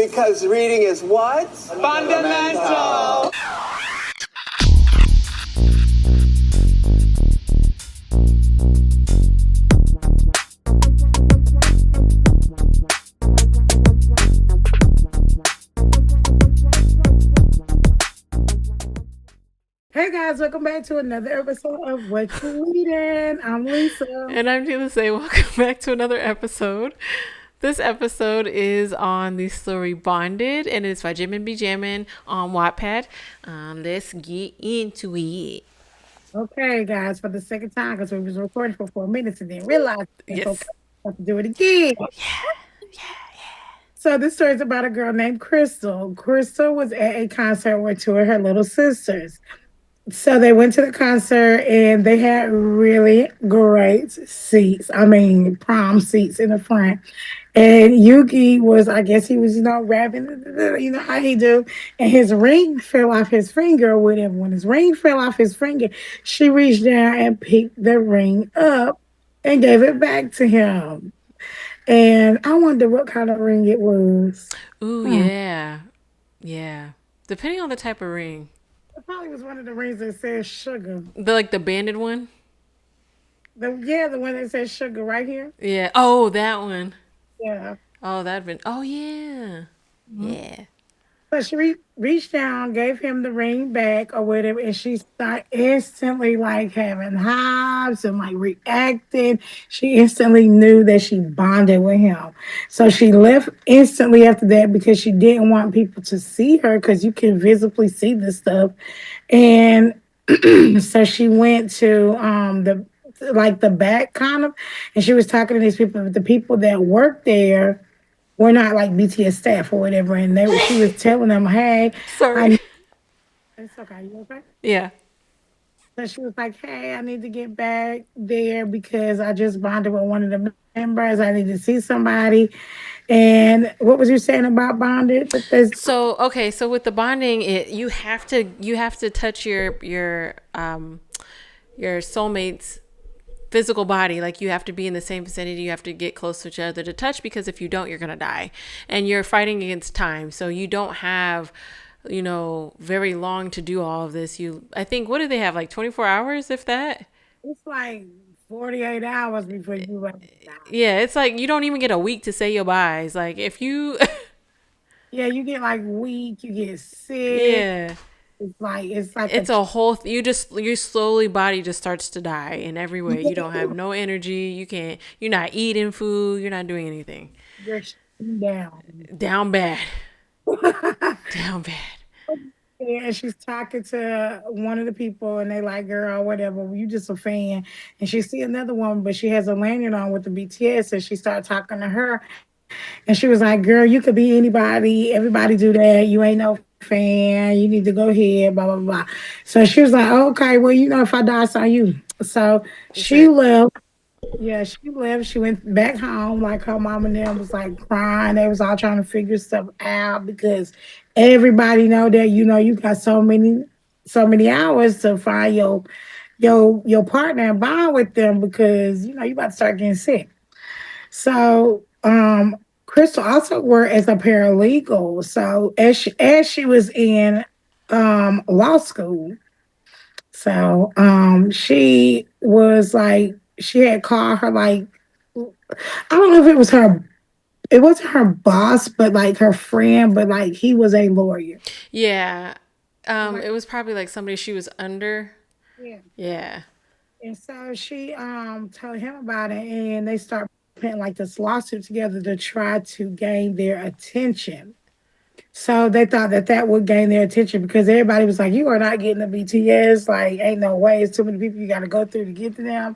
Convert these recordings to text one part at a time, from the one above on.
Because reading is what? Fundamental. Hey guys, welcome back to another episode of What You Reading. I'm Lisa. And I'm Tina Say, welcome back to another episode. This episode is on the story Bonded, and it's by Jimin Be Jammin on Wattpad. Let's get into it. Okay, guys, for the second time, because we was recording for 4 minutes and then realized it's okay. Yes. We have to do it again. So this story is about a girl named Crystal. Crystal was at a concert with two of her little sisters. So they went to the concert and they had really great seats. I mean, prom seats in the front. And Yuki was, I guess he was, rapping, how he do. And his ring fell off his finger or whatever. When his ring fell off his finger, she reached down and picked the ring up and gave it back to him. And I wonder what kind of ring it was. Ooh, yeah. Yeah. Depending on the type of ring. It probably was one of the rings that says sugar. The banded one? The one that says sugar right here. Yeah. Oh, that one. Yeah. Oh, that'd been. Oh, yeah. Yeah. But she reached down, gave him the ring back or whatever, and she started instantly like having hives and like reacting. She instantly knew that she bonded with him. So she left instantly after that because she didn't want people to see her because you can visibly see this stuff. And so she went to the back kind of, and she was talking to these people, but the people that worked there we're not like BTS staff or whatever. And she was telling them, hey, Sorry. it's okay. You okay? Yeah. So she was like, hey, I need to get back there because I just bonded with one of the members. I need to see somebody. And what was you saying about bonded? So with the bonding, you have to touch your soulmate's physical body. Like you have to be in the same vicinity, you have to get close to each other to touch, because if you don't, you're gonna die, and you're fighting against time, so you don't have very long to do all of this. I think, what do they have, like 24 hours, if that? It's like 48 hours before you die. Yeah, it's like you don't even get a week to say your byes. Like if you Yeah, you get like weak, you get sick. yeah, It's a whole your slowly body just starts to die in every way. You don't have no energy. You're not eating food. You're not doing anything. you're shutting Down bad. Down bad. Yeah, and she's talking to one of the people, and they like, girl, whatever, you just a fan. And she see another woman, but she has a lanyard on with the BTS, and she started talking to her, and she was like, girl, you could be anybody, everybody do that. You ain't no fan. You need to go ahead, blah, blah, blah. So she was like, okay, well, if I die, it's on you. So she left. Yeah, she left. She went back home. Like her mom and them was like crying. They was all trying to figure stuff out because everybody know that you got so many hours to find your partner and bond with them because you about to start getting sick. So Crystal also worked as a paralegal. So as she was in law school, so she was like she had called her like I don't know if it wasn't her boss, but like her friend, but like he was a lawyer. Yeah. It was probably like somebody she was under. Yeah. Yeah. And so she told him about it and they start putting like this lawsuit together to try to gain their attention. So they thought that would gain their attention because everybody was like, you are not getting the BTS. Like, ain't no way. It's too many people you got to go through to get to them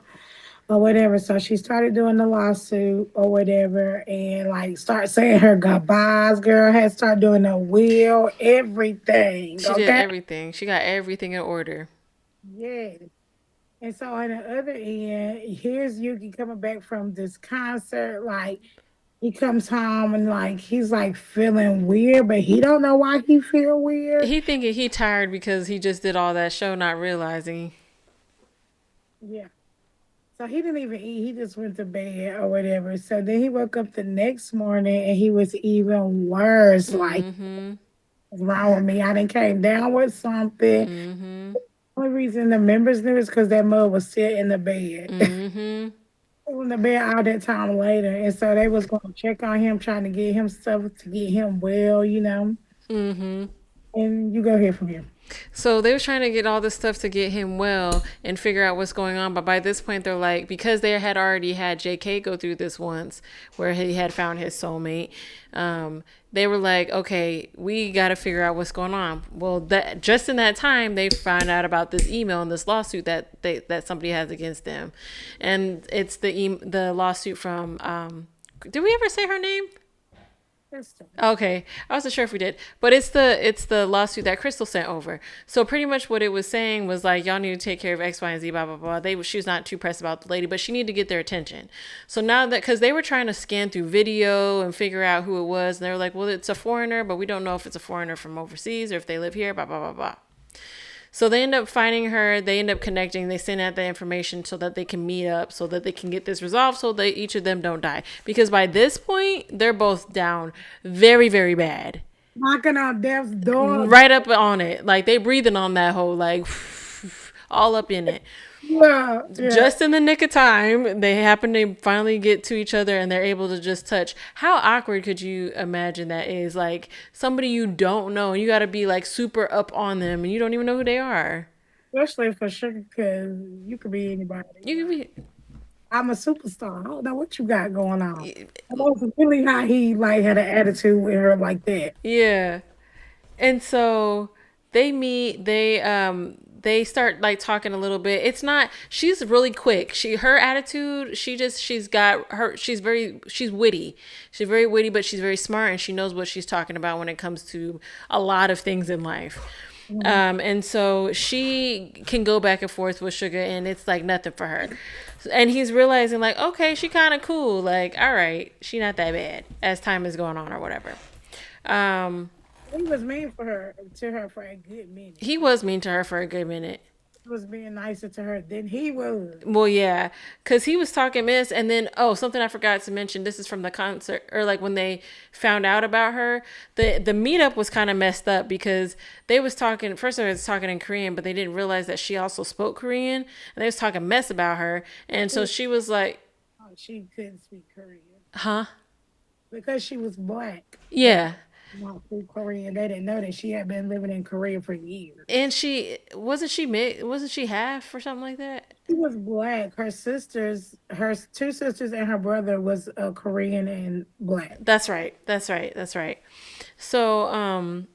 or whatever. So she started doing the lawsuit or whatever and like start saying her goodbyes. Girl had started doing the will, everything. She did everything. She got everything in order. Yeah. And so on the other end, here's Yuki coming back from this concert. Like he comes home and like he's like feeling weird, but he don't know why he feel weird. He thinking he tired because he just did all that show, not realizing. Yeah. So he didn't even eat. He just went to bed or whatever. So then he woke up the next morning and he was even worse. Like, Mm-hmm. what's wrong with me? I done came down with something. Mm-hmm. Only reason the members knew is because that mother was still in the bed. Mm-hmm. In the bed all that time later. And so they was going to check on him, trying to get him stuff to get him well. Mm-hmm. And you go hear from him. So they were trying to get all this stuff to get him well and figure out what's going on. But by this point, they're like, because they had already had JK go through this once where he had found his soulmate, they were like, okay, we got to figure out what's going on. Well, that just in that time, they found out about this email and this lawsuit that somebody has against them. And it's the lawsuit from, did we ever say her name? Crystal. Okay, I wasn't sure if we did, but it's the lawsuit that Crystal sent over. So pretty much what it was saying was like, y'all need to take care of X, Y, and Z, blah blah blah. She was not too pressed about the lady, but she needed to get their attention. So now that, because they were trying to scan through video and figure out who it was, and they were like, well, it's a foreigner, but we don't know if it's a foreigner from overseas or if they live here, blah blah blah blah. So they end up finding her. They end up connecting. They send out the information so that they can meet up, so that they can get this resolved, so that each of them don't die. Because by this point, they're both down very, very bad. Knocking on death's door. Right up on it. Like they breathing on that whole, like, all up in it. Yeah, yeah. Just in the nick of time, they happen to finally get to each other and they're able to just touch. How awkward could you imagine that is? Like somebody you don't know and you got to be like super up on them and you don't even know who they are. Especially for sure, because you could be anybody. You could be, I'm a superstar. I don't know what you got going on. And that's really how he like had an attitude with her like that. yeah. And so they meet, they start like talking a little bit. It's not, she's really quick. Her attitude, she's witty. She's very witty, but she's very smart and she knows what she's talking about when it comes to a lot of things in life. And so she can go back and forth with Sugar and it's like nothing for her. And he's realizing like, okay, she kind of cool. Like, all right, she not that bad as time is going on or whatever. He was mean to her for a good minute. He was mean to her for a good minute. He was being nicer to her than he was. Well, yeah, because he was talking mess, and then something I forgot to mention. This is from the concert, or like when they found out about her. The meetup was kind of messed up because they was talking. First, they was talking in Korean, but they didn't realize that she also spoke Korean, and they was talking mess about her. And so she was like, Oh, she couldn't speak Korean "Huh? because she was black. Yeah." Not speak Korean. They didn't know that she had been living in Korea for years. And wasn't she half or something like that? She was black. Her two sisters, and her brother was Korean and black. That's right. That's right. That's right. So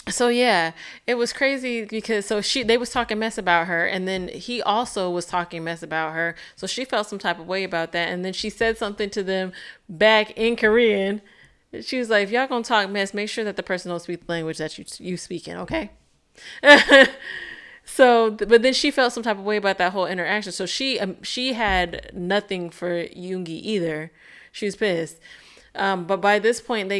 so yeah, it was crazy because they was talking mess about her and then he also was talking mess about her. So she felt some type of way about that and then she said something to them back in Korean. She was like, if y'all gonna talk mess, make sure that the person don't speak the language that you speaking, okay? So, but then she felt some type of way about that whole interaction. So she had nothing for Yoongi either. She was pissed. But by this point,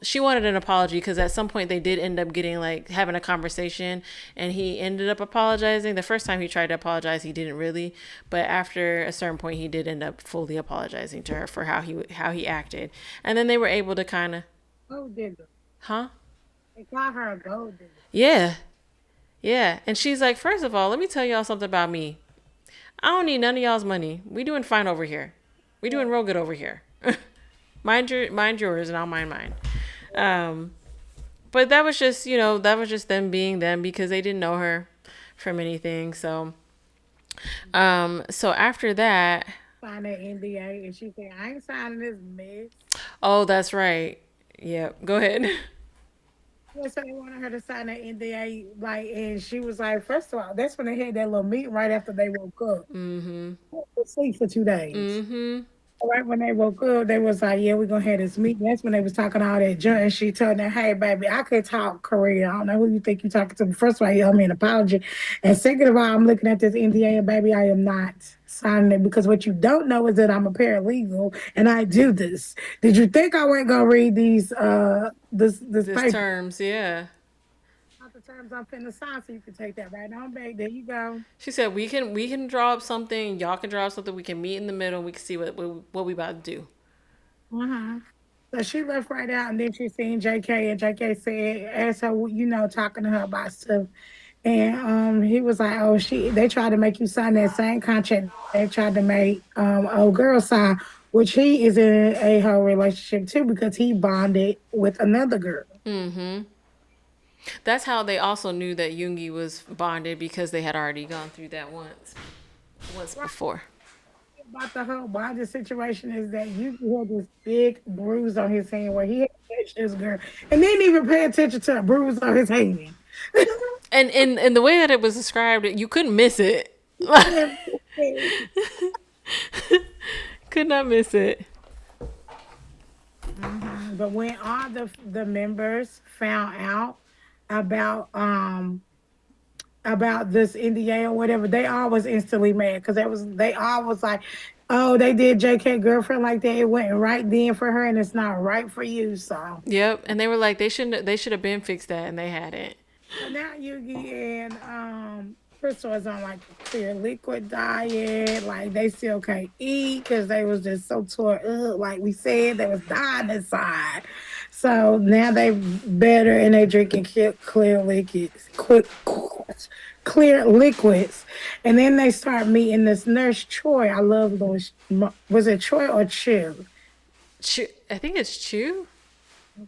she wanted an apology because at some point they did end up getting like having a conversation, and he ended up apologizing. The first time he tried to apologize, he didn't really, but after a certain point, he did end up fully apologizing to her for how he acted, and then they were able to kind of, Gold digger. huh? They call her a gold digger. Yeah. Yeah. And she's like, first of all, let me tell y'all something about me. I don't need none of y'all's money. We doing fine over here. We doing real good over here. Mind yours and I'll mind mine. But that was just, them being them because they didn't know her from anything. So, so after that. Sign that NDA and she said, I ain't signing this mess. Oh, that's right. Yep. Go ahead. Yeah, so they wanted her to sign that NDA, like, and she was like, first of all, that's when they had that little meeting right after they woke up. Mm-hmm. Sleep for 2 days. Mm-hmm. Right when they woke up, they was like, yeah, we're gonna have this meeting. That's when they was talking all that junk. And she told them, hey, baby, I could talk Korean. I don't know who you think you're talking to. First of all, you owe me an apology. And second of all, I'm looking at this NDA, and baby, I am not signing it because what you don't know is that I'm a paralegal and I do this. Did you think I wasn't gonna read these These paper? terms, yeah. Not the times I'm finna sign, so you can take that right on back. There you go. She said we can draw up something. Y'all can draw up something. We can meet in the middle. We can see what we about to do. Uh-huh. So she left right out, and then she seen JK, and JK said, asked her, talking to her about stuff. And he was like, "Oh, they tried to make you sign that same contract they tried to make old girl sign, which he is in a whole relationship too because he bonded with another girl." Mm-hmm. That's how they also knew that Yoongi was bonded because they had already gone through that once Right. before. About the whole bonded situation is that you had this big bruise on his hand where he had touched this girl and didn't even pay attention to the bruise on his hand. And the way that it was described, you couldn't miss it. Could not miss it. But when all the members found out about this NDA or whatever, they all was instantly mad because they all was like, "Oh, they did JK girlfriend like that. It went right then for her, and it's not right for you." So Yep. And they were like, they should have been fixed that, and they hadn't. so now Yugi and Crystal is on like a clear liquid diet. Like they still can't eat because they was just so tore up. Like we said, they was dying inside. So now they better and they drinking clear liquids, clear liquids, and then they start meeting this nurse Troy. I love those. Was it Troy or Chew? I think it's Chew.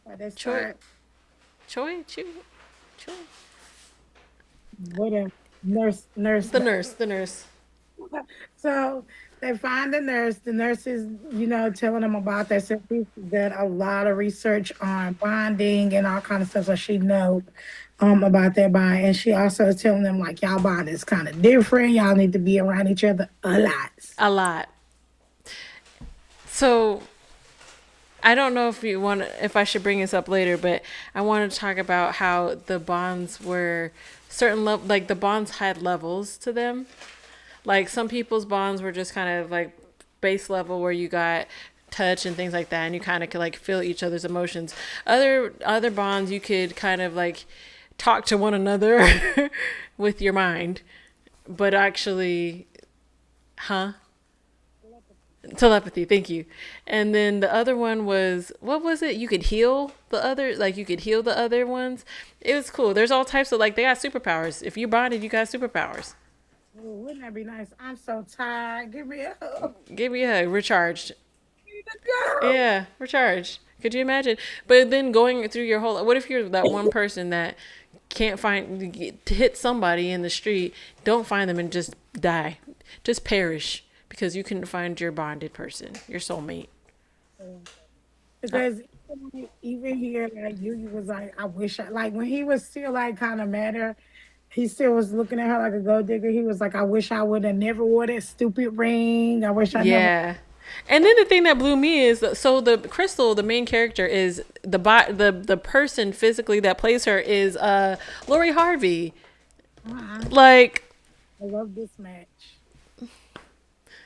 Okay, they Choi. start Chew. Choi. whatever nurse. The nurse. The nurse. So they find the nurse. The nurse is, telling them about that. So she's done a lot of research on bonding and all kind of stuff. So she knows about that bond. And she also is telling them like y'all bond is kind of different. Y'all need to be around each other a lot. A lot. So I don't know if I should bring this up later, but I want to talk about how the bonds were certain level, like the bonds had levels to them. Like some people's bonds were just kind of like base level where you got touch and things like that, and you kind of could like feel each other's emotions. Other bonds you could kind of like talk to one another with your mind, but actually, huh? Telepathy, thank you. And then the other one was, what was it? You could heal the other ones. It was cool. There's all types of like they got superpowers. If you bonded, you got superpowers. Oh, wouldn't that be nice? I'm so tired. Give me a hug. Give me a hug. Recharged. Need to go. Yeah, recharged. Could you imagine? But then going through your whole, what if you're that one person that can't to hit somebody in the street, don't find them and just die, just perish because you couldn't find your bonded person, your soulmate. Because even here, like Yugi was like, I wish I like when he was still like kind of mad at her, he still was looking at her like a gold digger. He was like, I wish I would have never wore that stupid ring. I wish I never. Yeah. And then the thing that blew me is so the Crystal, the main character, is the person physically that plays her is Lori Harvey. Uh-uh. Like, I love this match.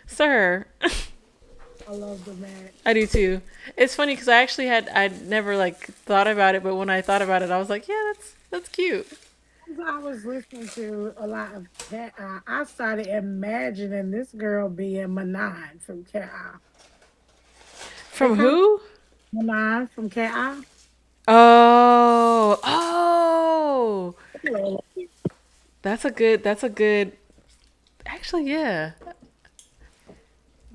sir. I love the match. I do too. It's funny because I'd never like thought about it, but when I thought about it, I was like, yeah, that's cute. As I was listening to a lot of Cat Eye, I started imagining this girl being Manon from Cat Eye. They From kind of who? Manon from Cat Eye. Oh. That's a good. Actually, yeah.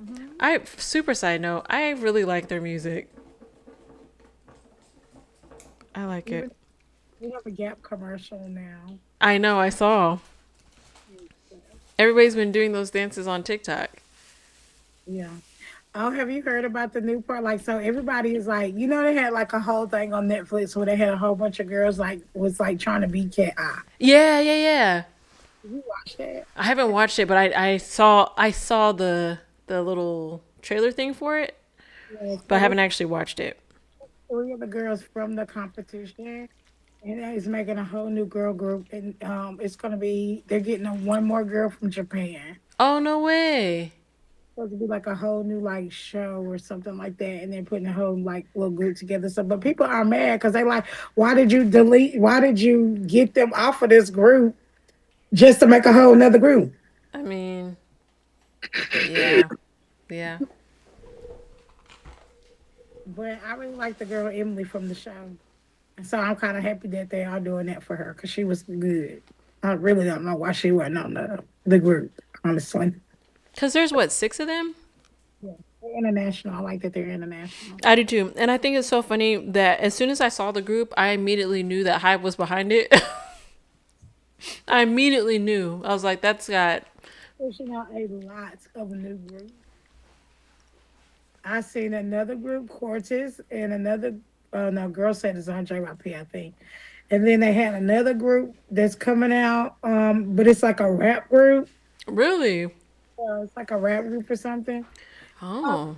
Mhm. I super side note. I really like their music. I like it. Even we have a Gap commercial now. I know. I saw. Everybody's been doing those dances on TikTok. Yeah. Oh, have you heard about the new part? Like, so everybody is like, they had like a whole thing on Netflix where they had a whole bunch of girls like was like trying to be Cat Eye. Yeah, yeah, yeah. Did you watch that? I haven't watched it, but I saw the little trailer thing for it, Yeah, but I so haven't it's actually watched it. three of the girls from the competition, and it's making a whole new girl group, and it's gonna be they're getting one more girl from Japan. Oh no way! supposed to be like a whole new like show or something like that, and then putting a whole like little group together. So, but people are mad because they like, why did you delete? Why did you get them off of this group just to make a whole another group? I mean, yeah, yeah. But I really like the girl Emily from the show, and so I'm kind of happy that they are doing that for her because she was good. I really don't know why she wasn't on the group, honestly. Because there's what, six of them? Yeah, they're international. I like that they're international. I do too. And I think it's so funny that as soon as I saw the group, I immediately knew that Hive was behind it. I immediately knew. I was like, that's got. Pushing out a lot of new groups. I seen another group, Cortez, and another. Oh no, Girl Said it's on JYP, I think. And then they had another group that's coming out, but it's like a rap group. Really? It's like a rap group or something. Uh, Oh.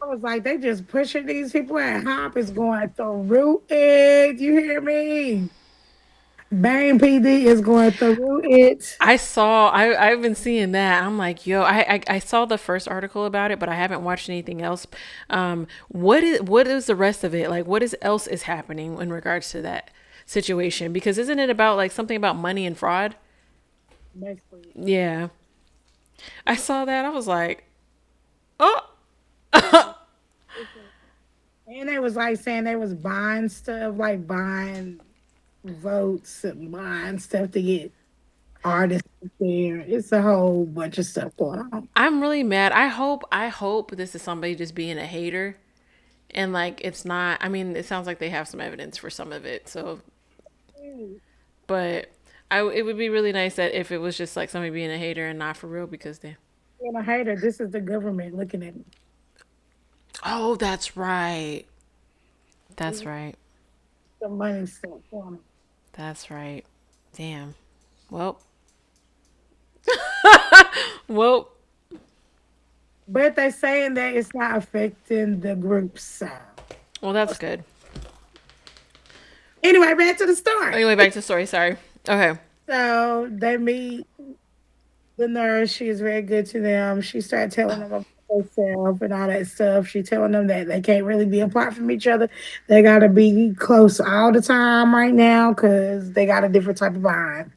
I was like, they just pushing these people, and Hop is going through it. You hear me? Bang PD is going through it. I've been seeing that. I'm like, yo, I saw the first article about it, but I haven't watched anything else. What is the rest of it? Like, what is else is happening in regards to that situation? Because isn't it about like something about money and fraud? Basically, Yeah. I saw that. I was like, oh. and they was like saying they was buying stuff, like buying votes and buying stuff to get artists there. It's a whole bunch of stuff going on. I'm really mad. I hope this is somebody just being a hater and like it's not. I mean, it sounds like they have some evidence for some of it. So, but it would be really nice that if it was just like somebody being a hater and not for real because they. And a hater, this is the government looking at Oh, that's right. That's right. the money stuff for me. That's right. Damn. Well. Well. But they saying that it's not affecting the group sound. Well, that's good. Anyway, back to the story. Anyway, back to the story. Sorry. Okay. So they meet the nurse. She is very good to them. She started telling them about herself and all that stuff. She telling them that they can't really be apart from each other. They got to be close all the time right now because they got a different type of bond.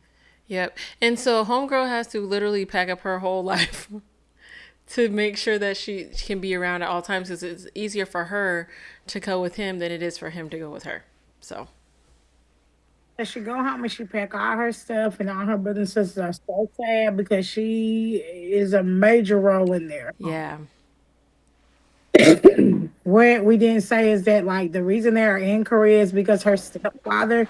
Yep. And so homegirl has to literally pack up her whole life to make sure that she can be around at all times because it's easier for her to go with him than it is for him to go with her. So, And she go home and she pack all her stuff, and all her brothers and sisters are so sad because she is a major role in there. yeah. What we didn't say is that like the reason they are in Korea is because her stepfather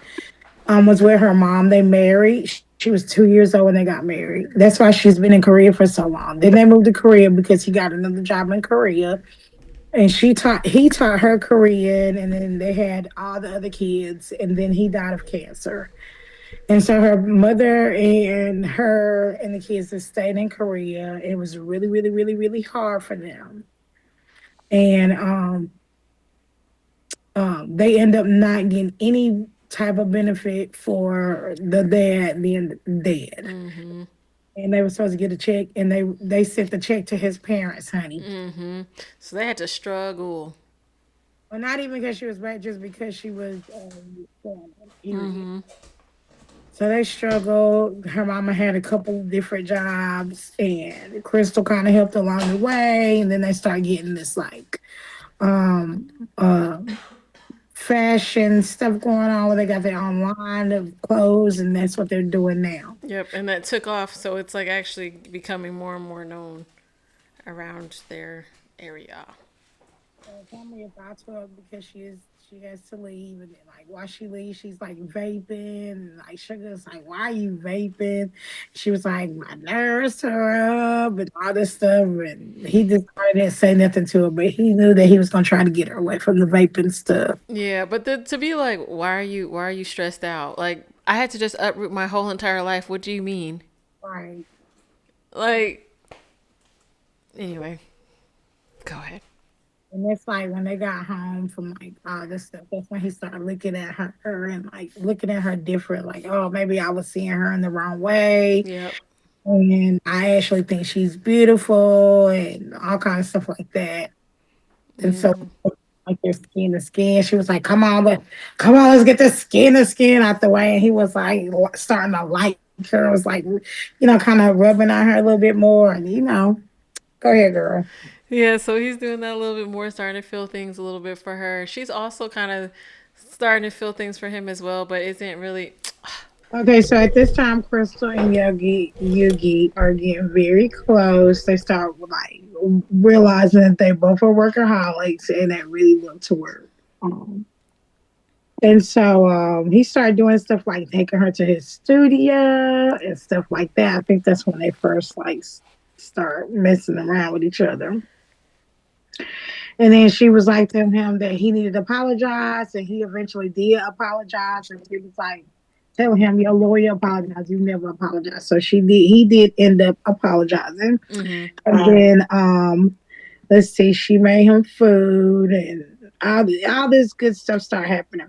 was with her mom. They married. She was 2 years old when they got married. That's why she's been in Korea for so long. Then they moved to Korea because he got another job in Korea. And he taught her Korean, and then they had all the other kids, and then he died of cancer. And so her mother and her and the kids just stayed in Korea. It was really, really, really, really hard for them. And they end up not getting any type of benefit for the dad being dead. Mm-hmm. And they were supposed to get a check, and they sent the check to his parents, honey. Mm-hmm. So they had to struggle. Well, not even because she was black, just because she was period. Mm-hmm. So they struggled. Her mama had a couple of different jobs, and Crystal kind of helped along the way. And then they start getting this like um, uh, fashion stuff going on where they got their own line of clothes, and that's what they're doing now. Yep. And that took off. So it's like actually becoming more and more known around their area. So tell me about her because she has to leave, and then like while she leaves, she's like vaping, and like Sugar's like, "Why are you vaping?" She was like, "My nerves are up," and all this stuff, and he just didn't say nothing to her, but he knew that he was gonna try to get her away from the vaping stuff. Yeah, but to be like, why are you stressed out? Like I had to just uproot my whole entire life. What do you mean? Right. Like anyway, go ahead. And that's like when they got home from like all this stuff. That's when he started looking at her and like looking at her different. Like, oh, maybe I was seeing her in the wrong way. Yep. And I actually think she's beautiful and all kinds of stuff like that. And so, like their skin to skin, she was like, come on, let's get the skin to skin out the way." And he was like starting to like her, was like, kind of rubbing on her a little bit more. And go ahead, girl. Yeah, so he's doing that a little bit more, starting to feel things a little bit for her. She's also kind of starting to feel things for him as well, but isn't really. Okay, so at this time, Crystal and Yugi are getting very close. They start like realizing that they both are workaholics and that really love to work. Um, and so he started doing stuff like taking her to his studio and stuff like that. I think that's when they first like start messing around with each other. And then she was like to him that he needed to apologize, and he eventually did apologize. And she was like, "Tell him your lawyer apologized. You never apologized." So she did. He did end up apologizing, Mm-hmm. and then let's see, she made him food, and all this good stuff started happening.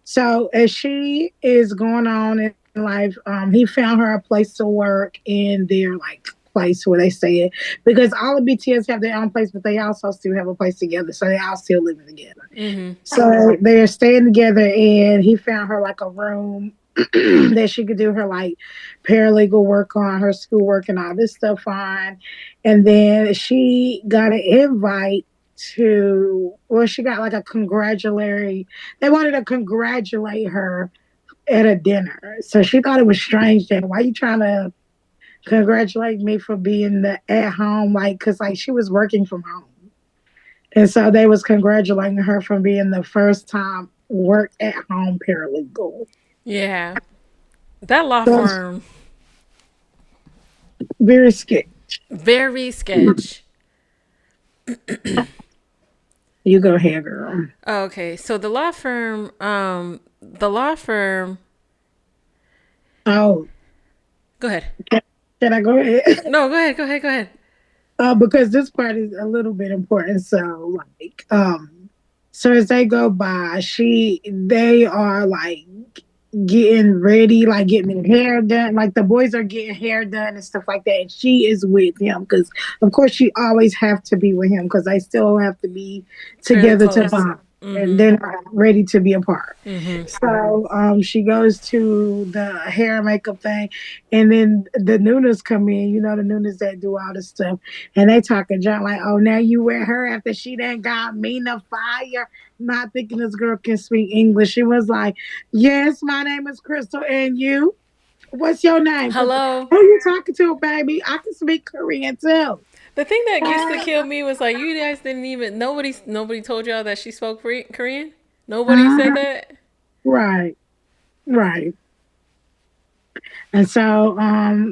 So as she is going on in life, he found her a place to work in their like place where they stay at, because all the BTS have their own place, but they also still have a place together, so they all still living together. Mm-hmm. So they're staying together, and he found her like a room that she could do her like paralegal work on, her schoolwork and all this stuff on. And then she got an invite to, well, she got like a congratulatory, they wanted to congratulate her at a dinner. So she thought it was strange that, why you trying to congratulate me for being the at home, like, because like she was working from home. And so they was congratulating her from being the first time work at home paralegal. Yeah. That law So it's firm, very scary. very sketch. You go ahead, girl. Okay, so the law firm, Oh, go ahead. can I go ahead? No, go ahead. Because this part is a little bit important. So, like, so as they go by, they are like getting ready, like getting their hair done. Like the boys are getting hair done and stuff like that. And she is with him because, of course, she always have to be with him because they still have to be Fairly together to close. bond. And Mm-hmm. they're not ready to be apart. Mm-hmm. So she goes to the hair and makeup thing, and then the Nunas come in. You know the Nunas that do all this stuff, and they talking junk like, "Oh, now you with her after she done got me the fire." Not thinking this girl can speak English. She was like, "Yes, my name is Crystal, and you? What's your name? Because Hello. who you talking to, baby? I can speak Korean too." The thing that used to kill me was like you guys didn't even nobody told y'all that she spoke Korean. Nobody said Uh-huh. that. Right, right. And so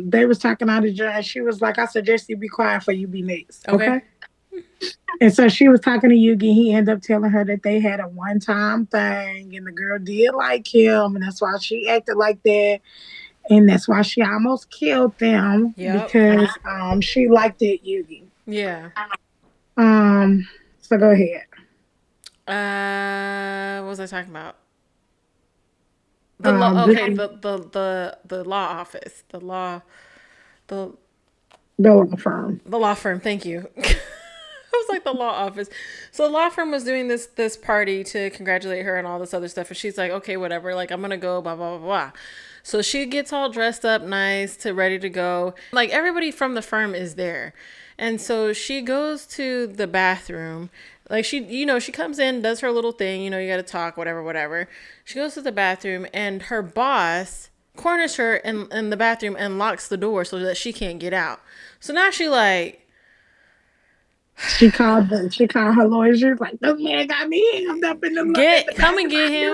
they was talking out of judge. She was like, "I suggest you be quiet for you be next." Okay. Okay. And so she was talking to Yugi. He ended up telling her that they had a one time thing and the girl did like him. And that's why she acted like that. And that's why she almost killed them Yep. because she liked it, Yugi. Yeah. Um, so go ahead. What was I talking about? The law. Okay. The, The law office. The the law firm. the law firm. Thank you. I was like the law office. So the law firm was doing this party to congratulate her and all this other stuff, and she's like, okay, whatever. Like I'm gonna go. Blah blah blah blah. So she gets all dressed up, nice, to ready to go. Like everybody from the firm is there, and so she goes to the bathroom. Like she comes in, does her little thing. You got to talk, whatever, whatever. She goes to the bathroom, and her boss corners her in the bathroom and locks the door so that she can't get out. So now she like She called her lawyer. She was like, "This man got me hemmed up in the come and bathroom. get him.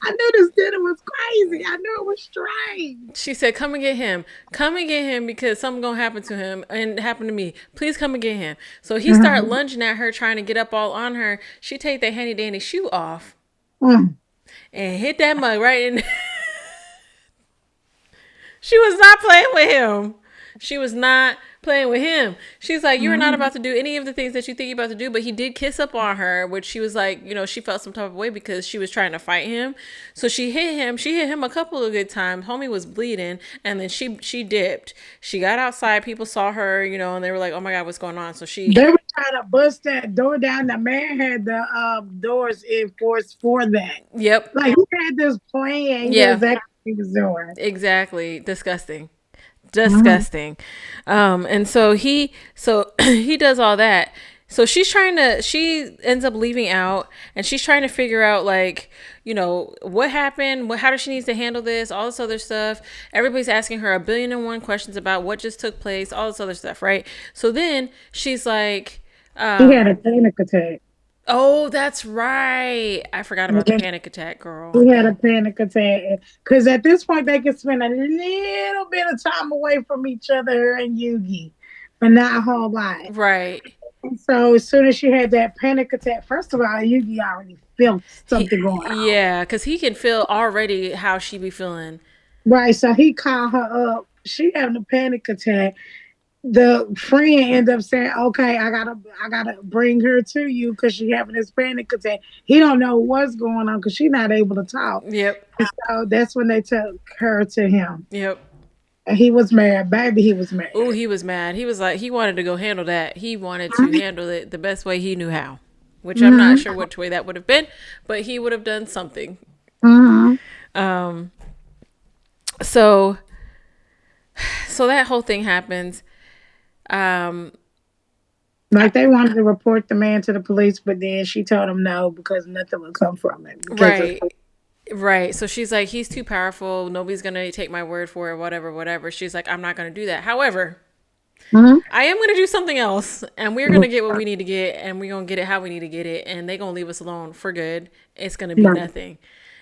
I knew this dinner was crazy. I knew it was strange." She said, come and get him. Come and get him because something gonna happen to him and it happened to me. Please come and get him. So he started Mhm. lunging at her, trying to get up all on her. She take that handy dandy shoe off Mm. and hit that mug right in. She was not playing with him. She was not playing with him. She's like, you are not Mhm. about to do any of the things that you think you're about to do. But he did kiss up on her, which she was like, she felt some type of way because she was trying to fight him. So she hit him. She hit him a couple of good times. Homie was bleeding, and then she dipped. She got outside. People saw her, and they were like, oh my god, what's going on? So she, They were trying to bust that door down. The man had the doors enforced for that. yep, Like he had this plan. He knew yeah, exactly what he was doing. exactly, disgusting. Mhm. Disgusting. And so he does all that. So she ends up leaving out, and she's trying to figure out, like, what happened, how does she needs to handle this, all this other stuff. Everybody's asking her a billion and one questions about what just took place, all this other stuff, right? So then she's like, He had a panic attack. oh, that's right. I forgot about the Mhm. panic attack, girl. He had a panic attack because at this point they could spend a little bit of time away from each other, her and Yugi, but not a whole lot. Right. And so as soon as she had that panic attack, first of all, Yugi already felt something going on. Yeah, because he can feel already how she be feeling. Right. So he called her up. She having a panic attack. The friend ended up saying, "Okay, I gotta bring her to you because she having this panic attack." He don't know what's going on because she's not able to talk. Yep. And so that's when they took her to him. Yep. And he was mad, baby. He was Oh, mad. he was mad. He was like, he wanted to go handle that. He wanted to handle it the best way he knew how, which I'm not Mm-hmm. sure which way that would have been, but he would have done something. Mm-hmm. Um, so, so that whole thing happens. Um, Like they wanted to report the man to the police, but then she told him no because nothing would come from it because of. right. Right. So she's like, he's too powerful. Nobody's going to take my word for it, whatever, whatever. She's like, I'm not going to do that. However, Mhm. I am going to do something else, and we're going to get what we need to get, and we're going to get it how we need to get it, and they're going to leave us alone for good. It's going to be Right. nothing.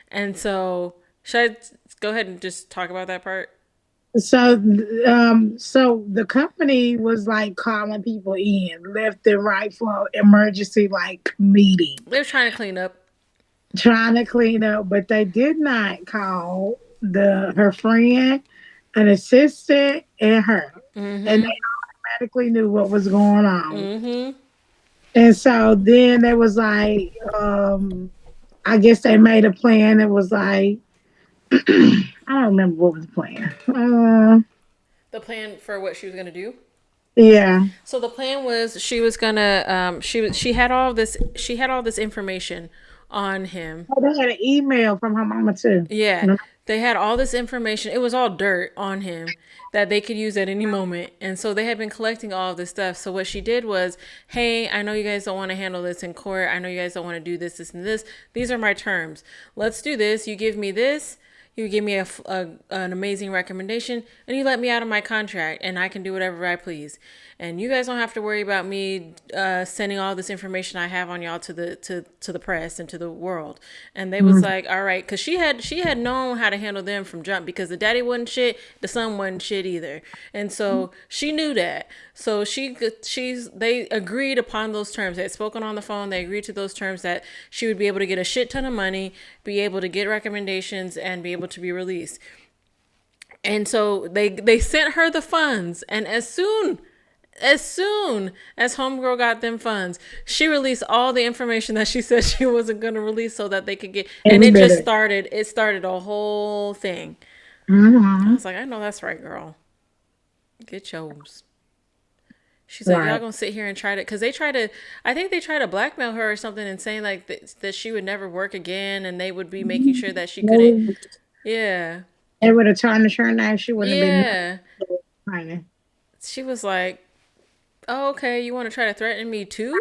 And so, should I go ahead and just talk about that part? So, so the company was like calling people in left and right for emergency like meeting, They're trying to clean up. trying to clean up, but they did not call the her friend, an assistant, and her, and Mm-hmm. they automatically knew what was going on. Mm-hmm. And so then they was like, I guess they made a plan. It was like I don't remember what was the plan. The plan for what she was going to do. Yeah. So the plan was she was gonna she had all this information on him. Oh, they had an email from her mama too. Yeah, they had all this information. It was all dirt on him that they could use at any moment. And so they had been collecting all of this stuff. So what she did was, hey, I know you guys don't want to handle this in court. I know you guys don't want to do this, this, and this. These are my terms. Let's do this. You give me this. You give me an amazing recommendation, and you let me out of my contract, and I can do whatever I please. And you guys don't have to worry about me sending all this information I have on y'all to the press and to the world. And they was Mhm. like, all right, because she had known how to handle them from jump because the daddy wasn't shit, the son wasn't shit either, and so she knew that. So they agreed upon those terms. They had spoken on the phone. They agreed to those terms that she would be able to get a shit ton of money, be able to get recommendations, and be able to be released. And so they sent her the funds, and as soon as homegirl got them funds, she released all the information that she said she wasn't going to release so that they could get, and Every it bit just of it. started a whole thing. I Mhm. was like, I know that's right, girl. Get yours. She's like, y'all Right. gonna sit here and try to, because I think they try to blackmail her or something and saying like that she would never work again, and they would be making sure that she couldn't. Yeah. They would have turned the shirt knife. She wouldn't have been Yeah. honey. She was like, oh, okay, you want to try to threaten me too?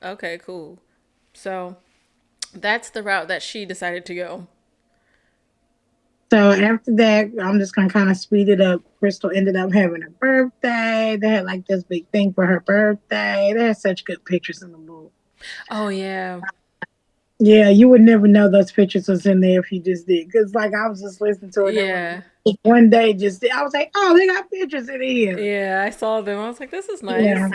Okay, cool. So that's the route that she decided to go. So after that, I'm just gonna kind of speed it up. Crystal ended up having a birthday. They had like this big thing for her birthday. They had such good pictures in the book. Oh yeah. Yeah, you would never know those pictures was in there if you just did. Cause like I was just listening to it. There was Yeah. one day just I was like, oh, they got pictures in here. Yeah. I saw them. I was like, this is nice. Yeah.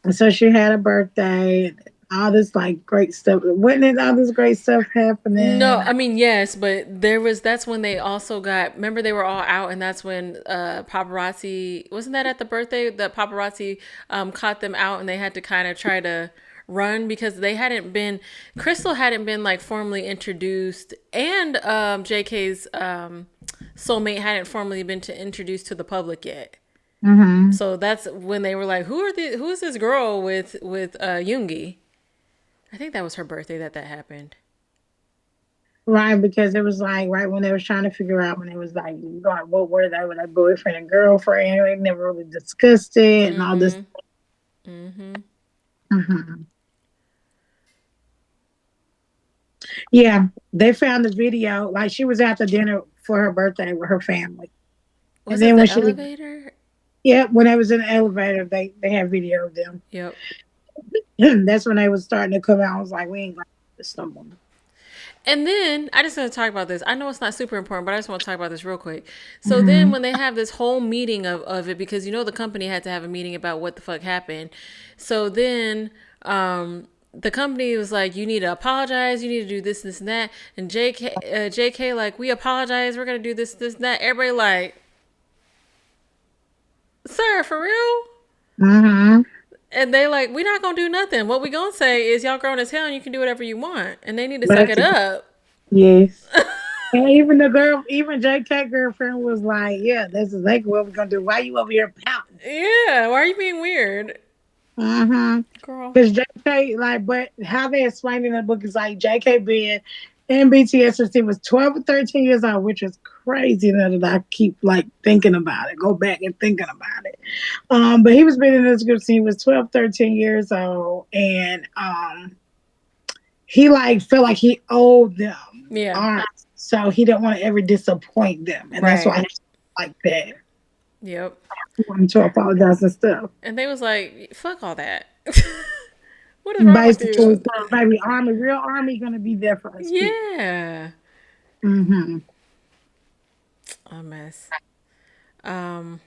And so she had a birthday. all this like great stuff. Wasn't it all this great stuff No, happening? I mean yes, but that's when they also got, remember they were all out, and that's when paparazzi, wasn't that at the birthday that paparazzi caught them out, and they had to kind of try to run because they hadn't been, Crystal hadn't been like formally introduced, and JK's soulmate hadn't formally been introduced to the public yet. Mm-hmm. So that's when they were like, who is this girl with Yoongi? I think that was her birthday that happened. Right, because it was like right when they was trying to figure out when it was like going, what were they? Were they boyfriend and girlfriend? They never really discussed it and all this. Mm-hmm. Mm-hmm. Hmm. Yeah, they found the video. Like she was at the dinner for her birthday with her family, and Was it then when the she, elevator? yeah, when they was in the elevator, they had video of them. Yep. That's when they was starting to come out. I was like, we ain't like this no more. And then I just want to talk about this. I know it's not super important, but I just want to talk about this real quick. So then Hmm. when they have this whole meeting of it, because the company had to have a meeting about what the fuck happened. So then the company was like, you need to apologize, you need to do this and that. And JK like, we apologize, we're gonna do this and that. Everybody like, sir, for real? Hmm. And they like, we not gonna do nothing. What we gonna say is y'all grown as hell and you can do whatever you want. And they need to suck But it up. yes. And even the girl, even JK girlfriend was like, "Yeah, that's exactly what we're gonna do. Why you over here pouting?" Yeah, why are you being weird? Mm-hmm. Girl. Because JK, like, but how they explain in the book is like JK being in BTS since he was 12 or 13 years old, which is crazy now that I keep like thinking about it, go back and thinking about it. But he was been in this group since he was 12, 13 years old, and he like felt like he owed them Yeah. art, so he didn't want to ever disappoint them, and that's why Right. he like that. Yep. He wanted to apologize and stuff. And they was like, fuck all that. What is wrong with Basically, you? so, baby, army, real army, gonna be there for us. People. Yeah. Mm-hmm. A mess. Um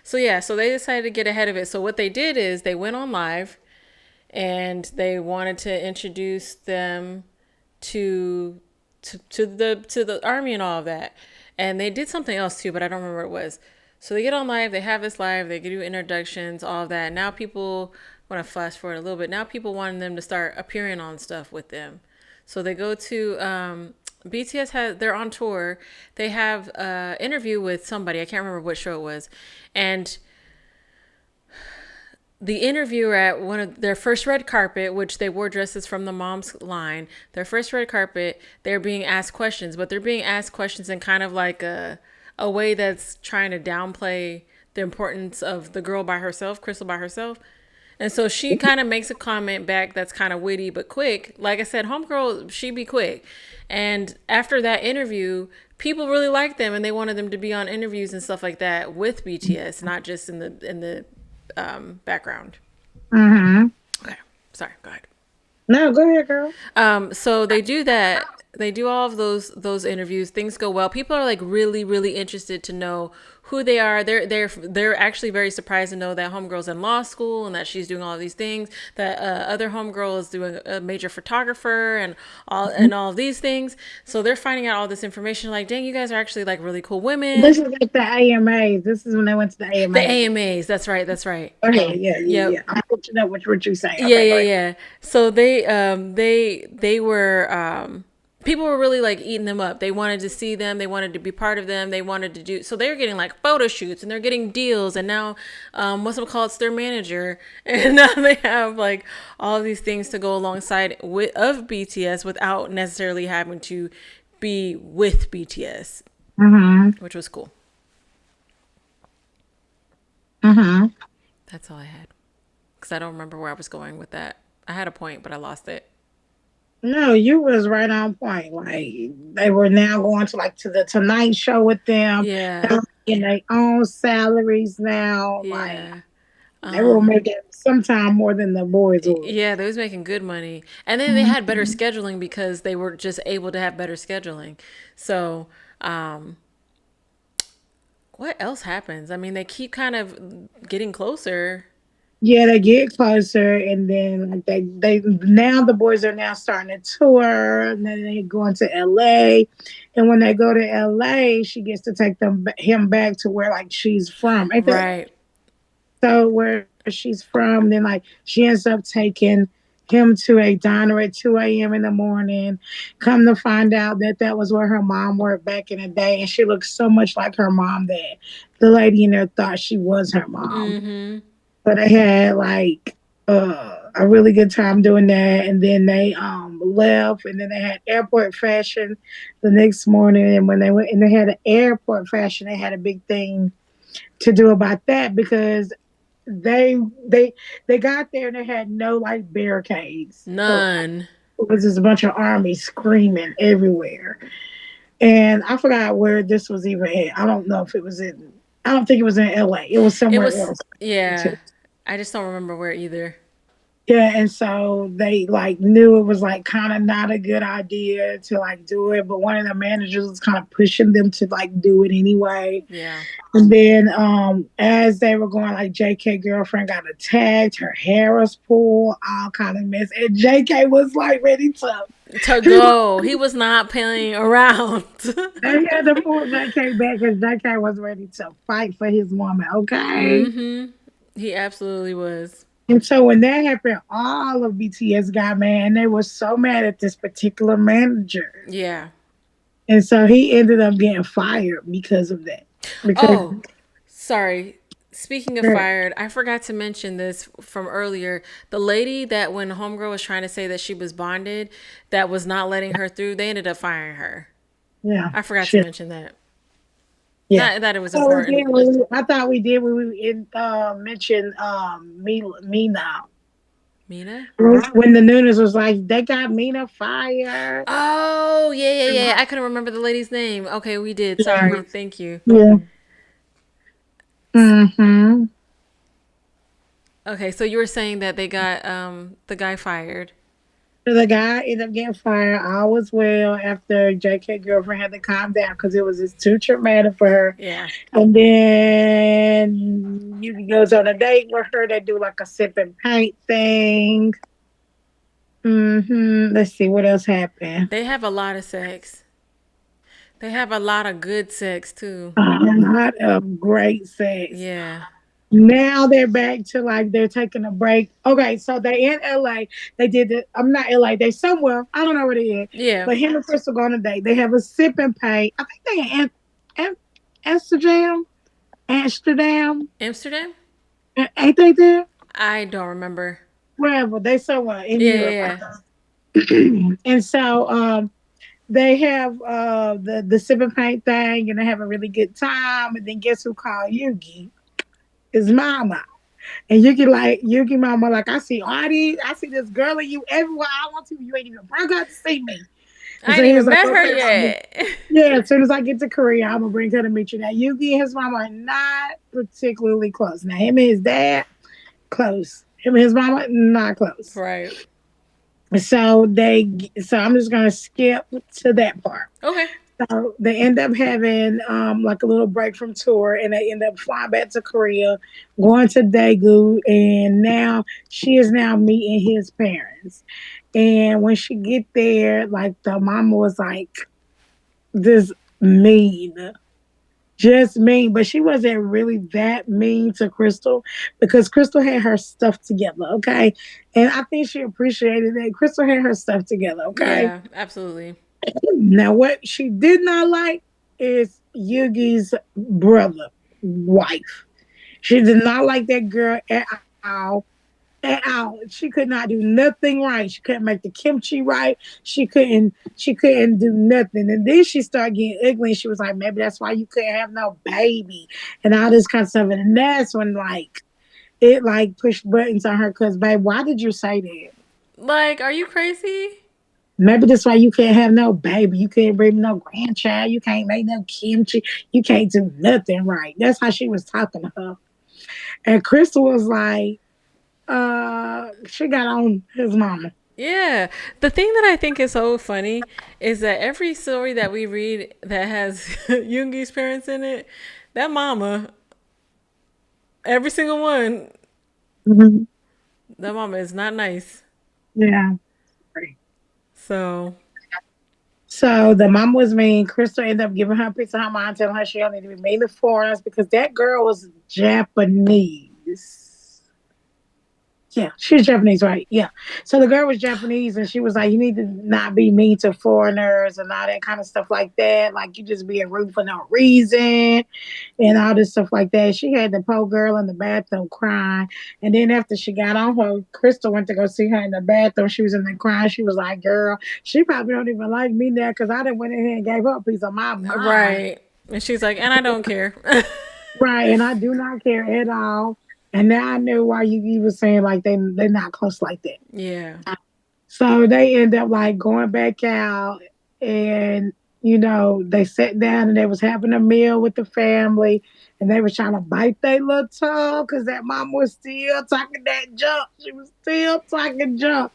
so yeah, so they decided to get ahead of it. So what they did is they went on live and they wanted to introduce them to to the army and all of that. And they did something else too, but I don't remember what it was. So they get on live, they have this live, they do introductions, all of that. Now people want to fast forward a little bit. Now people wanting them to start appearing on stuff with them. So they go to BTS has, they're on tour. They have an interview with somebody. I can't remember what show it was, and the interviewer at one of their first red carpet, which they wore dresses from the mom's line, their first red carpet, they're being asked questions, but they're being asked questions in kind of like a way that's trying to downplay the importance of the girl by herself, Crystal by herself. And so she kind of makes a comment back that's kind of witty but quick. Like I said, homegirl, she be quick. And after that interview, people really liked them and they wanted them to be on interviews and stuff like that with BTS, not just in the background. Mm-hmm. Okay, sorry. Go ahead. No, go ahead, girl. So they do that. They do all of those interviews. Things go well. People are like really interested to know who they are. They're actually very surprised to know that homegirl's in law school and that she's doing all of these things. That other homegirl is doing a major photographer and all of these things. So they're finding out all this information. Like, dang, you guys are actually like really cool This women. is like the AMAs. This is when they went to the The AMAs. AMAs. That's right. That's right. Okay, yeah, Yep. yeah. I want to know what you're saying. Yeah, Okay, go yeah, ahead. yeah. So they were people were really like eating them up. They wanted to see them, they wanted to be part of them, they wanted to do, so they're getting like photo shoots and they're getting deals, and now what's it called, it's their manager and now they have like all of these things to go alongside of BTS without necessarily having to be with BTS, Mm-hmm. which was cool. Mm-hmm. That's all I had because I don't remember where I was going with that. I had a point, but I lost it. No, you was right on point. Like they were now going to like to the Tonight Show with them. Yeah, They were getting their own salaries now. Like yeah. they were Um, making sometime more than the boys were. Yeah, they was making good money. And then they had better scheduling because they were just able to have better scheduling. So, what else happens? I mean, they keep kind of getting closer. Yeah, they get closer, and then like they now the boys are now starting to tour, and then they going to L.A. And when they go to L.A., she gets to take him back to where like she's from. Ain't that Right. so? Where she's from, then like she ends up taking him to a diner at 2 a.m. in the morning. Come to find out that that was where her mom worked back in the day, and she looked so much like her mom that the lady in there thought she was her mom. Mm-hmm. But they had like a really good time doing that, and then they left, and then they had airport fashion the next morning. And when they went and they had an airport fashion, they had a big thing to do about that because they they they got there and they had no like barricades. None. It was just a bunch of armies screaming everywhere. And I forgot where this was even at. I don't know if it was in. I don't think it was in L.A. It was It somewhere was, else. yeah. I just don't remember where either. Yeah, and so they like knew it was like kind of not a good idea to like do it, but one of the managers was kind of pushing them to like do it anyway. Yeah. And then as they were going, like JK girlfriend got attacked, her hair was pulled, all kind of mess. And JK was like ready to To he was, go. He was not playing around. they had to pull JK back because JK was ready to fight for his woman, okay? Mm-hmm. He absolutely was. And so when that happened, all of BTS got mad and they were so mad at this particular manager. Yeah. And so he ended up getting fired because of that. Because Oh, sorry. Speaking of fired, I forgot to mention this from earlier. The lady that when Homegirl was trying to say that she was bonded, that was not letting her through, they ended up firing her. yeah, I forgot to shit, mention that. yeah. Not that it was So important. again, I thought we did when we mentioned Mina. Mina? When the news was like, they got Mina fired. Oh, yeah, yeah, yeah. I couldn't remember the lady's name. Okay, we did. Yeah. Sorry. Thank you. Yeah. Mm-hmm. Okay, so you were saying that they got the guy fired. So the guy ended up getting fired. All was well after JK girlfriend had to calm down because it was just too traumatic for her. Yeah. And then you goes on a date with her. They do like a sip and paint thing. Let's see what else happened. They have a lot of sex. They have a lot of good sex too. A lot of great sex. Yeah. Now they're back to like they're taking a break. Okay, so they in LA. They did it. I'm not LA. They somewhere. I don't know where they is. Yeah. But him and Crystal go on a date. They have a sip and paint. I think they in Amsterdam. Amsterdam. Amsterdam? Ain't they there? I don't remember. Wherever. They somewhere in Yeah, Europe. yeah, And so they have the sip and paint thing and they have a really good time. And then guess who called Yugi? His mama. And Yuki mama, like, I see all these, I see this girl in you everywhere I want to. You ain't even broke out to see me. And I so ain't he was even like, met her okay, mama. yet. Yeah, as soon as I get to Korea, I'm gonna bring her to meet you. Now Yuki and his mama are not particularly close. Now him and his dad, close. Him and his mama, not close. Right. So I'm just gonna skip to that part. Okay. So they end up having like a little break from tour and they end up flying back to Korea, going to Daegu, and now she is now meeting his parents. And when she get there, like the mama was like this mean. Just mean, but she wasn't really that mean to Crystal because Crystal had her stuff together, okay? And I think she appreciated that. Crystal had her stuff together, okay? Yeah, absolutely. Now, what she did not like is Yugi's brother, wife. She did not like that girl at all. At all. She could not do nothing right. She couldn't make the kimchi right. She couldn't do nothing. And then she started getting ugly and she was like, maybe that's why you couldn't have no baby and all this kind of stuff. And that's when like it like pushed buttons on her because babe, why did you say that? Like, are you crazy? Maybe that's why you can't have no baby. You can't bring no grandchild. You can't make no kimchi. You can't do nothing right. That's how she was talking to her. And Crystal was like, she got on his mama. Yeah. The thing that I think is so funny is that every story that we read that has Yoongi's parents in it, that mama, every single one, Mhm. That mama is not nice. Yeah. So So the mom was mean. Crystal ended up giving her a piece of her mind, telling her she only need to be mean to foreigners because that girl was Japanese. Yeah, she was Japanese, right? Yeah. So the girl was Japanese, and she was like, "You need to not be mean to foreigners and all that kind of stuff like that. Like you just being rude for no reason, and all this stuff like that." She had the poor girl in the bathroom crying, and then after she got on her, Crystal went to go see her in the bathroom. She was in there crying. She was like, "Girl, she probably don't even like me now because I didn't went in here and gave her a piece of my mind." right. And she's like, and I don't care. Right, and I do not care at all. And now I knew why you was saying like they're not close like that. Yeah. So they end up like going back out and they sat down and they was having a meal with the family and they was trying to bite their little tongue because that mom was still talking that junk. She was still talking junk.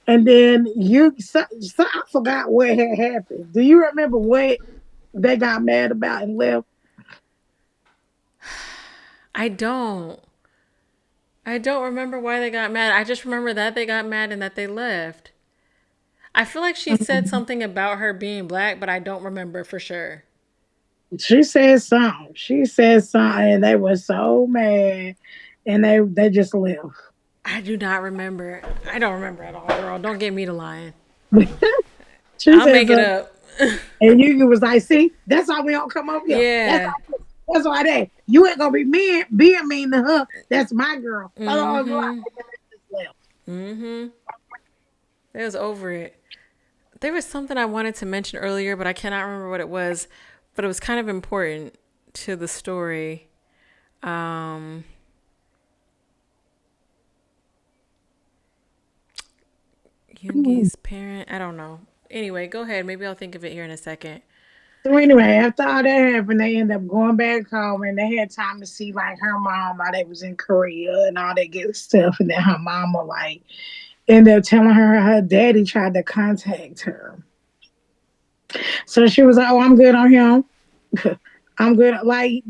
And then so I forgot what had happened. Do you remember what they got mad about and left? I don't. I don't remember why they got mad. I just remember that they got mad and that they left. I feel like she said something about her being black, but I don't remember for sure. She said something. She said something and they were so mad and they just left. I do not remember. I don't remember at all, girl. Don't get me to lying. She I'll said make it something. up. And you was like, see, that's why we don't come over here. Yeah. That's why that you ain't gonna be mean being mean to her. That's my girl. Mm-hmm. Mm-hmm. It was over it. There was something I wanted to mention earlier, but I cannot remember what it was. But it was kind of important to the story. Um, Yoongi's parent. I don't know. Anyway, go ahead. Maybe I'll think of it here in a second. So anyway, after all that happened, they ended up going back home and they had time to see like her mom while they was in Korea and all that good stuff. And then her mama like ended up telling her daddy tried to contact her. So she was like, "Oh, I'm good on him. I'm good." Like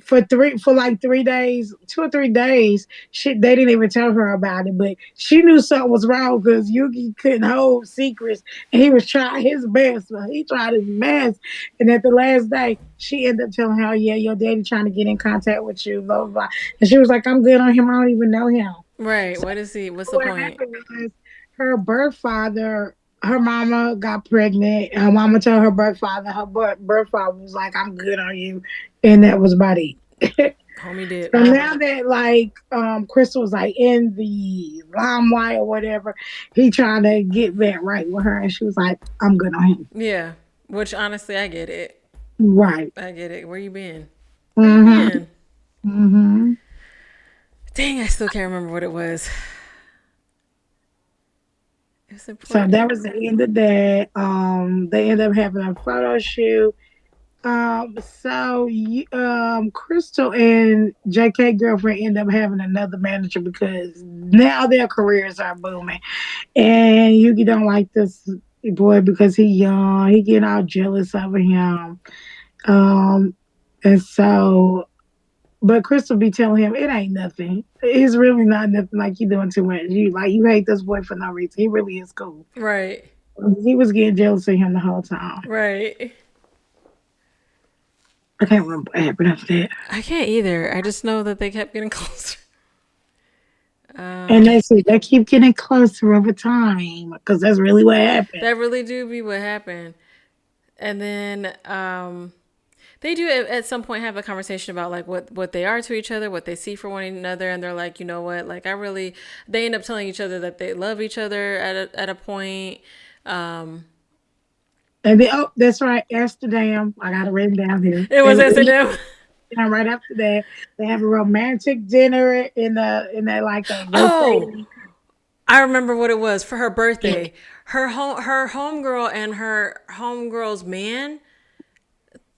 for like 3 days, 2 or 3 days, they didn't even tell her about it, but she knew something was wrong because Yuki couldn't hold secrets, and he was trying his best. But he tried his best, and at the last day, she ended up telling her, "Yeah, your daddy trying to get in contact with you." Blah blah blah, and she was like, "I'm good on him. I don't even know him." Right. So What is he? What's the what point? happened was her birth father, her mama got pregnant. Her mama told her birth father, birth father was like, "I'm good on you," and that was about it. Homie dip. So now that like Crystal was like in the limelight or whatever, he trying to get that right with her, and she was like, "I'm good on him." Yeah. Which honestly, I get it. Right. I get it. Where you been? Where you Mm-hmm. been? Mm-hmm. Dang, I still can't remember what it was. It's So that important. was the end of that. They ended up having a photo shoot. Crystal and JK girlfriend end up having another manager because now their careers are booming. And Yuki don't like this boy because he young. He getting all jealous over him. Um, and so, but Crystal be telling him it ain't nothing. It's really not nothing. Like you doing too much. You hate this boy for no reason. He really is cool. Right. He was getting jealous of him the whole time. Right. I can't remember what happened after that. I can't either. I just know that they kept getting closer. And Um, they say they keep getting closer over time because that's really what happened. that really do be what happened. And then they do at some point have a conversation about like what they are to each other, what they see for one another, and they're like, you know what, like I really. They end up telling each other that they love each other at a point. Um, And then, oh, that's right, Amsterdam. I got it written down here. it was Amsterdam. And right after that, they have a romantic dinner in the like a Oh, birthday. I remember what it was for her Yeah. birthday. Her homegirl and her homegirl's man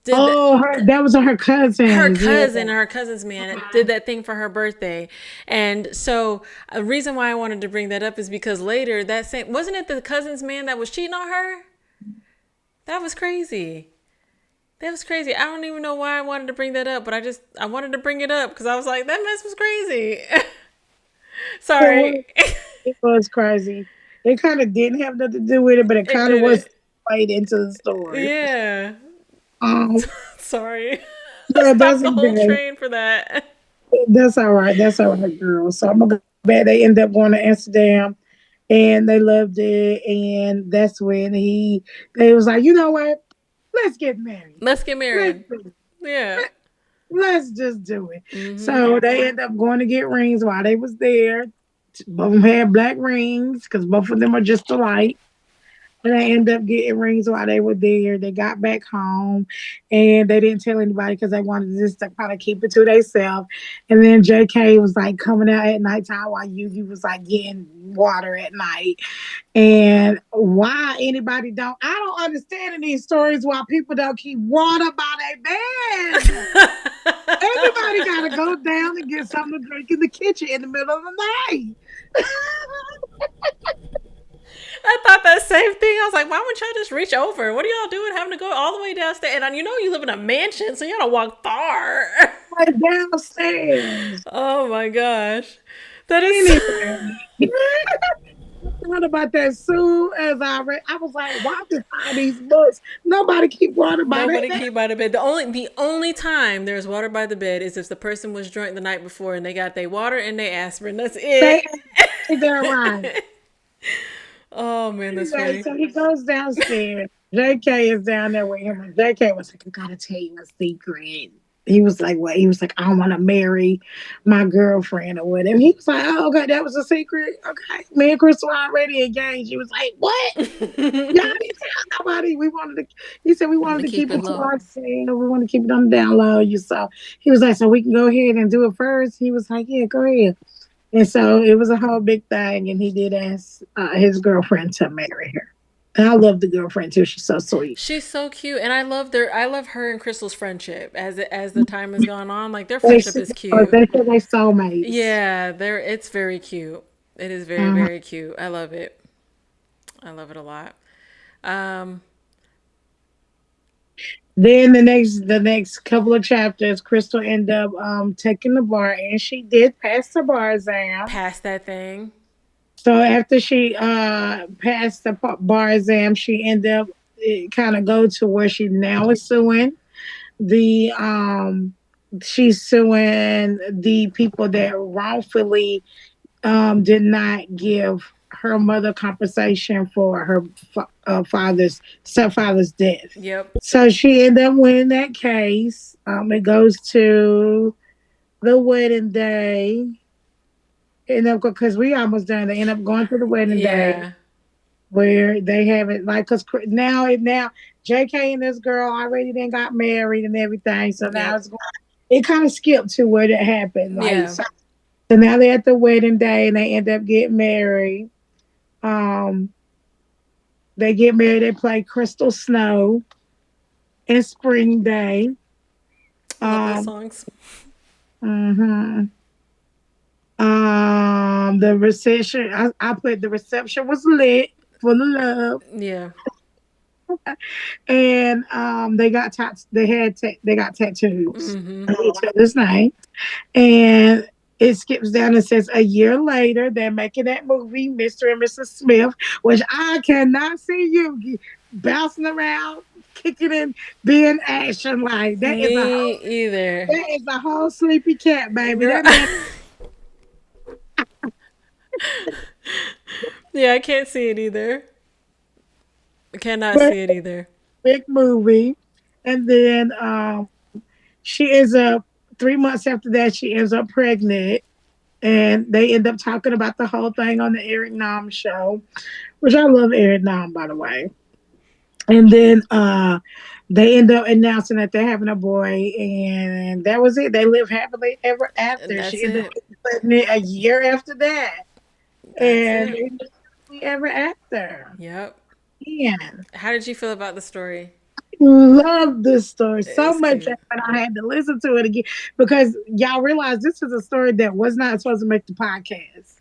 did that. Oh, that was her Her cousins. Yeah. cousin, her cousin's man, did that thing for her birthday, and so a reason why I wanted to bring that up is because later that same wasn't it the cousin's man that was cheating on her? That was crazy. That was crazy. I don't even know why I wanted to bring that up, but I wanted to bring it up because I was like, that mess was crazy. It was, Sorry. it was crazy. It kind of didn't have nothing to do with it, but it It kind of did was it. played into the story. Yeah. Um, Sorry. I yeah, that's stopped the whole okay. train for that. That's all right. That's all right, girl. So I'm gonna bet they end up going to Amsterdam, and they loved it. And that's when they was like, you know what? Let's get married. Let's get Let's married. do it. Yeah. Let's just do it. Mm-hmm. So they end up going to get rings while they was there. Both of them had black rings because both of them are just alike. And they ended up getting rings while they were there. They got back home and they didn't tell anybody because they wanted just to kind of keep it to themselves. And then JK was like coming out at nighttime while Yugi was like getting water at night. And why anybody don't, I don't understand in these stories why people don't keep water by their bed. Everybody got to go down and get something to drink in the kitchen in the middle of the night. I thought that same thing. I was like, why wouldn't y'all just reach over? What are y'all doing having to go all the way downstairs? And you know you live in a mansion, so you gotta walk far. Like downstairs. Oh my gosh. That is Anyway. Thought about that soon as I read. I was like, why just all these books? Nobody keep water by their nobody bed. keep by the bed. The only time there's water by the bed is if the person was drunk the night before and they got their water and their aspirin. That's They it. ain't that right. Oh man, that's Anyway, funny. so he goes downstairs. JK is down there with him, and JK was like, I gotta tell you a secret. He was like, what? He was like, I want to marry my girlfriend or whatever. He was like, oh, okay, that was a secret. Okay. Me and Crystal already engaged. He was like, what? Y'all didn't tell nobody. He said we I'm wanted gonna to keep keep it it to low. ourselves. We want to keep it on the down low. You saw. He was like, so we can go ahead and do it first. He was like, yeah, go ahead. And so it was a whole big thing. And he did ask his girlfriend to marry her. And I love the girlfriend too. She's so sweet. She's so cute, and I love her and Crystal's friendship as the time has gone on. Like their They friendship said is cute. they soulmates. Yeah, it's very cute. It is very Mhm. very cute. I love it. I love it a lot. Um, Then the next couple of chapters, Crystal ended up taking the bar, and she did pass the bar exam. Past that thing. So after she passed the bar exam, she ended up kind of go to where she now is suing the she's suing the people that wrongfully did not give her mother compensation for her father's stepfather's death. Yep. So she ended up winning that case. It goes to the wedding day. And because we almost done, they end up going to the wedding day Yeah. where they have it like because now JK and this girl already then got married and everything. So now Yep. it's going. It kind of skipped to where it happened. Like Yeah. so now they're at the wedding day and they end up getting married. Um, they get married. They play Crystal Snow and Spring Day. Love those Um, songs. mhm. The reception. I put the reception was lit, full of love, Yeah. and they got they got tattoos Mm-hmm. of each other's name, and it skips down and says a year later they're making that movie, Mr. and Mrs. Smith, which I cannot see you bouncing around, kicking and being action like Me either. that is a whole sleepy cat, baby. Girl. That man Yeah, I can't see it either. I cannot is see it either. big movie. And then she ends up 3 months after that, she ends up pregnant. And they end up talking about the whole thing on the Eric Nam show, which I love Eric Nam, by the way. And then they end up announcing that they're having a boy, and that was it. They live happily ever And after. that's She ended up it. getting pregnant a year after that, That's and it. they lived happily ever after. Yep. Yeah. How did you feel about the story? Love this story so It's much cute. that I had to listen to it again because y'all realize this is a story that was not supposed to make the podcast.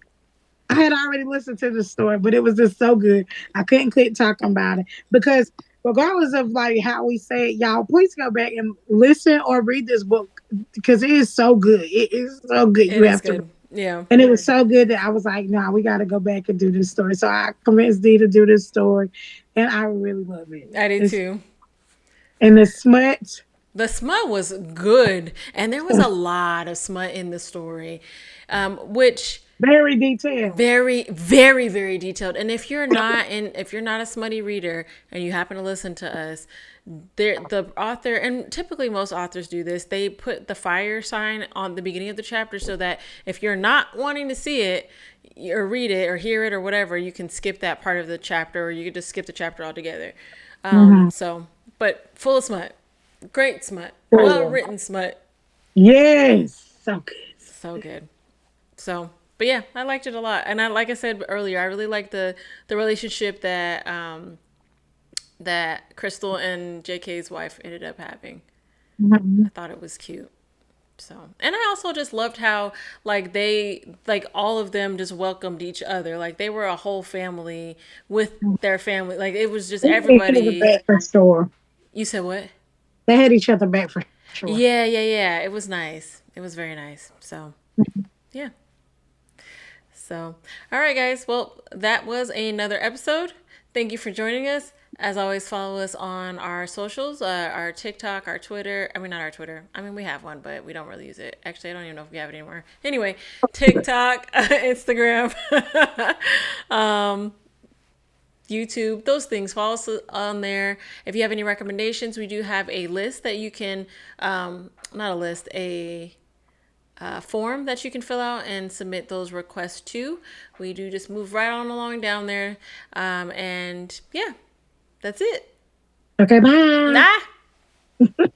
I had already listened to the story, but it was just so good. I couldn't quit talking about it because regardless of like how we say it, y'all please go back and listen or read this book because it is so good. It is so good. It You is have to read. good. Yeah, And it was so good that I was like, no, we got to go back and do this story. So I convinced Dee to do this story, and I really love it. I did too. And the smut. The smut was good, and there was a lot of smut in the story, which Very detailed. very, very, very detailed. And if you're not a smutty reader and you happen to listen to us, the author, and typically most authors do this, they put the fire sign on the beginning of the chapter so that if you're not wanting to see it or read it or hear it or whatever, you can skip that part of the chapter, or you could just skip the chapter altogether. So, but full of smut. Great smut. Well written smut. Yes. So good. So good. So, but yeah, I liked it a lot. And like I said earlier, I really liked the relationship that that Crystal and JK's wife ended up having. Mhm. I thought it was cute. So, and I also just loved how like all of them just welcomed each other. Like they were a whole family with their family. Like it was just They had each other everybody. back for sure. You said what? They had each other back for sure. Yeah, yeah, yeah. It was nice. It was very nice. So, yeah. So, all right, guys. Well, that was another episode. Thank you for joining us. As always, follow us on our socials, our TikTok, our Twitter. I mean, not our Twitter. I mean, we have one, but we don't really use it. Actually, I don't even know if we have it anymore. Anyway, TikTok, Instagram, YouTube, those things. Follow us on there. If you have any recommendations, we do have a list that you can, not a list, a form that you can fill out and submit those requests to. We do just move right on along down there. And yeah, that's it. Okay, bye. Nah.